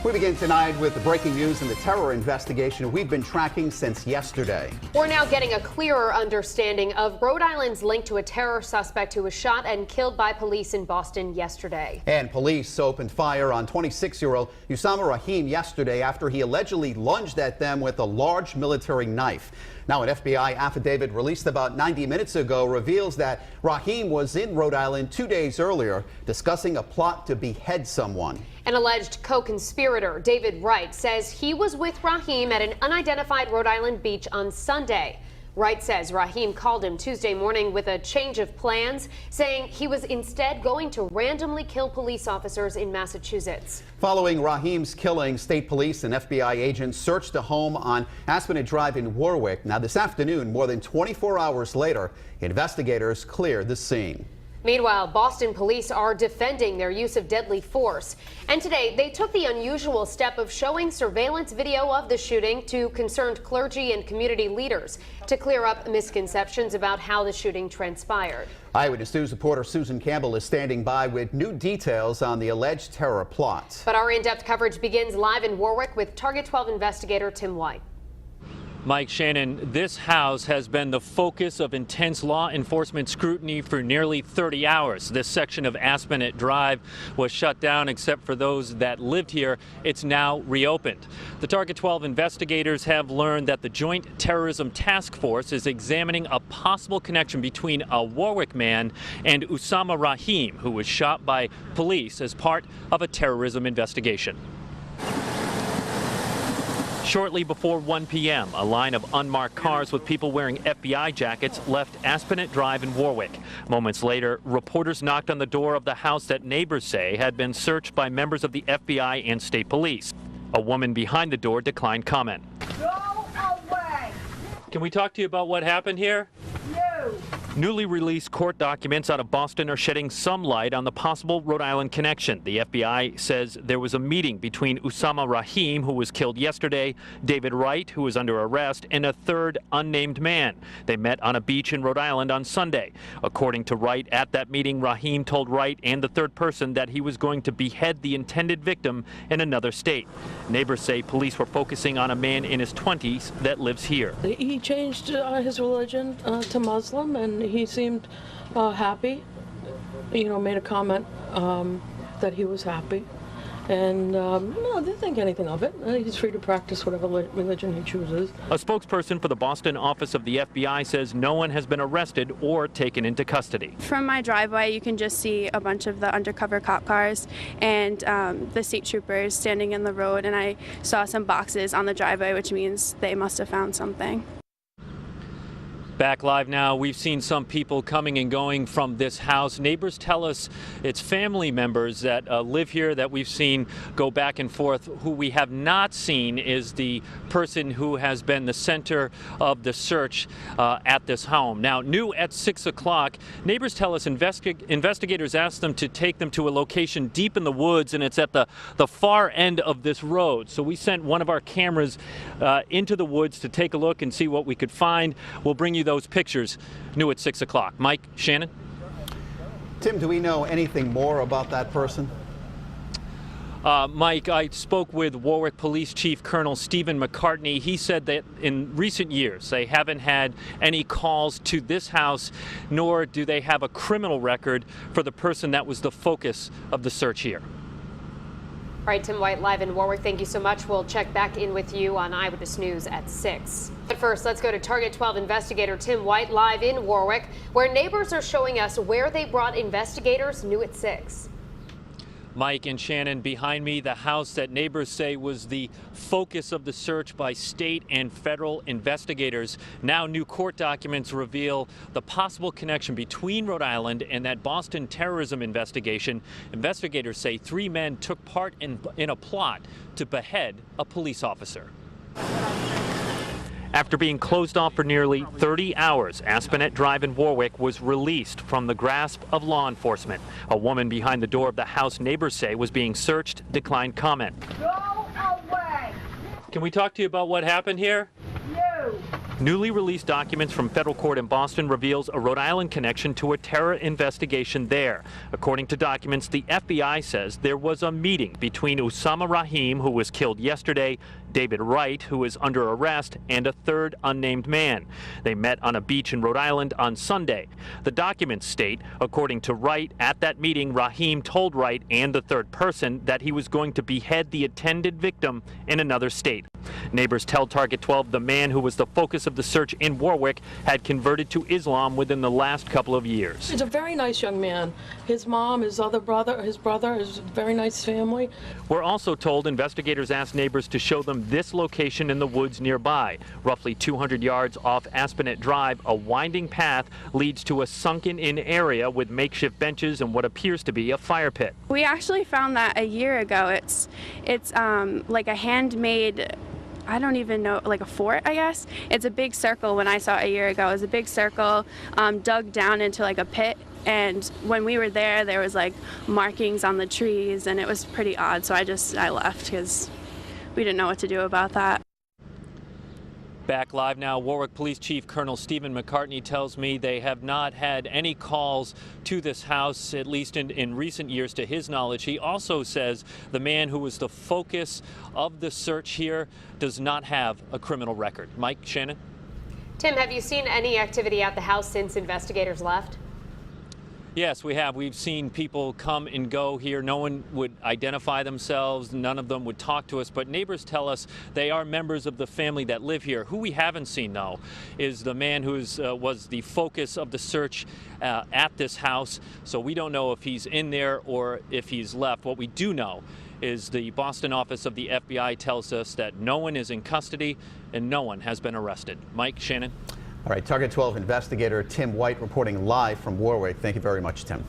We begin tonight with the breaking news in the terror investigation we've been tracking since yesterday. We're now getting a clearer understanding of Rhode Island's link to a terror suspect who was shot and killed by police in Boston yesterday. And police opened fire on 26-year-old Usama Rahim yesterday after he allegedly lunged at them with a large military knife. Now, an FBI affidavit released about 90 minutes ago reveals that Rahim was in Rhode Island 2 days earlier discussing a plot to behead someone. An alleged co-conspirator, David Wright, says he was with Rahim at an unidentified Rhode Island beach on Sunday. Wright says Rahim called him Tuesday morning with a change of plans, saying he was instead going to randomly kill police officers in Massachusetts. Following Rahim's killing, state police and FBI agents searched a home on Esplanade Drive in Warwick. Now, this afternoon, more than 24 hours later, investigators cleared the scene. Meanwhile, Boston police are defending their use of deadly force. And today, they took the unusual step of showing surveillance video of the shooting to concerned clergy and community leaders to clear up misconceptions about how the shooting transpired. Eyewitness News reporter Susan Campbell is standing by with new details on the alleged terror plot. But our in-depth coverage begins live in Warwick with Target 12 investigator Tim White. Mike, Shannon, this house has been the focus of intense law enforcement scrutiny for nearly 30 hours. This section of Esplanade Drive was shut down except for those that lived here. It's now reopened. The Target 12 investigators have learned that the Joint Terrorism Task Force is examining a possible connection between a Warwick man and Usama Rahim, who was shot by police as part of a terrorism investigation. Shortly before 1 p.m., a line of unmarked cars with people wearing FBI jackets left Esplanade Drive in Warwick. Moments later, reporters knocked on the door of the house that neighbors say had been searched by members of the FBI and state police. A woman behind the door declined comment. Go away! Can we talk to you about what happened here? No! Newly released court documents out of Boston are shedding some light on the possible Rhode Island connection. The FBI says there was a meeting between Usama Rahim, who was killed yesterday, David Wright, who was under arrest, and a third unnamed man. They met on a beach in Rhode Island on Sunday. According to Wright, at that meeting, Rahim told Wright and the third person that he was going to behead the intended victim in another state. Neighbors say police were focusing on a man in his 20s that lives here. He changed his religion to Muslim, and he seemed happy. You know, made a comment that he was happy. And no, I didn't think anything of it. He's free to practice whatever religion he chooses. A spokesperson for the Boston office of the FBI says no one has been arrested or taken into custody. From my driveway, you can just see a bunch of the undercover cop cars and the state troopers standing in the road, and I saw some boxes on the driveway, which means they must have found something. Back live now, we've seen some people coming and going from this house. Neighbors tell us it's family members that live here that we've seen go back and forth. Who we have not seen is the person who has been the center of the search at this home. Now, new at 6 o'clock, neighbors tell us investigators asked them to take them to a location deep in the woods, and it's at the far end of this road. So we sent one of our cameras into the woods to take a look and see what we could find. We'll bring you those pictures new at 6 o'clock. Mike, Shannon? Tim, do we know anything more about that person? Mike, I spoke with Warwick Police Chief Colonel Stephen McCartney. He said that in recent years they haven't had any calls to this house, nor do they have a criminal record for the person that was the focus of the search here. All right, Tim White live in Warwick. Thank you so much. We'll check back in with you on Eyewitness News at 6. But first, let's go to Target 12 investigator Tim White live in Warwick, where neighbors are showing us where they brought investigators new at 6. Mike and Shannon, behind me, the house that neighbors say was the focus of the search by state and federal investigators. Now new court documents reveal the possible connection between Rhode Island and that Boston terrorism investigation. Investigators say 3 men took part in a plot to behead a police officer. After being closed off for nearly 30 hours, Esplanade Drive in Warwick was released from the grasp of law enforcement. A woman behind the door of the house neighbors say was being searched declined comment. Go away! Can we talk to you about what happened here? No! Newly released documents from federal court in Boston reveals a Rhode Island connection to a terror investigation there. According to documents, the FBI says there was a meeting between Osama Rahim, who was killed yesterday, David Wright, who is under arrest, and a third unnamed man. They met on a beach in Rhode Island on Sunday. The documents state, according to Wright, at that meeting, Rahim told Wright and the third person that he was going to behead the intended victim in another state. Neighbors tell Target 12 the man who was the focus of the search in Warwick had converted to Islam within the last couple of years. He's a very nice young man. His mom, his brother, is a very nice family. We're also told investigators asked neighbors to show them this location in the woods nearby. Roughly 200 yards off Aspinet Drive, a winding path leads to a sunken-in area with makeshift benches and what appears to be a fire pit. We actually found that a year ago. It's like a handmade, I don't even know, like a fort, I guess. It's a big circle. When I saw it a year ago, it was a big circle dug down into like a pit. And when we were there was like markings on the trees, and it was pretty odd. So I left because we didn't know what to do about that. Back live now, Warwick Police Chief Colonel Stephen McCartney tells me they have not had any calls to this house, at least in recent years to his knowledge. He also says the man who was the focus of the search here does not have a criminal record. Mike, Shannon? Tim, have you seen any activity at the house since investigators left? Yes, we have. We've seen people come and go here. No one would identify themselves. None of them would talk to us. But neighbors tell us they are members of the family that live here. Who we haven't seen, though, is the man who was the focus of the search at this house. So we don't know if he's in there or if he's left. What we do know is the Boston office of the FBI tells us that no one is in custody and no one has been arrested. Mike, Shannon? All right, Target 12 investigator Tim White reporting live from Warwick. Thank you very much, Tim.